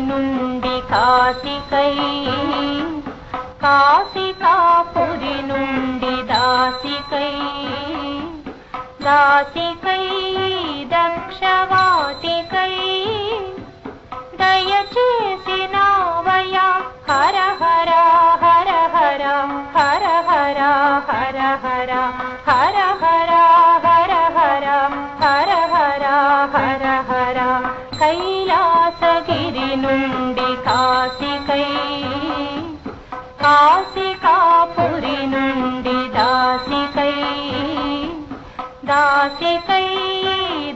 నుండి కాశికై, కాశికాపురి నుండి దాసికై, దాసికై దక్షవాటికై దయచేసినావయా హర హర హర హర హర హర హర హర హర హర హర హర హర హర హర హర. కైలాసగిరి నుండి కాశికై, కాశికాపురి నుండి దాసికై, దాసికై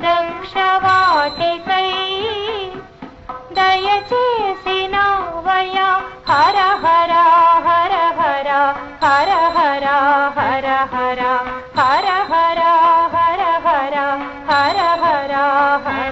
దక్షవాటికై దయచేసినావయా హర హర హర హర హర హర హర హర హర హర హర హర హర హర హర.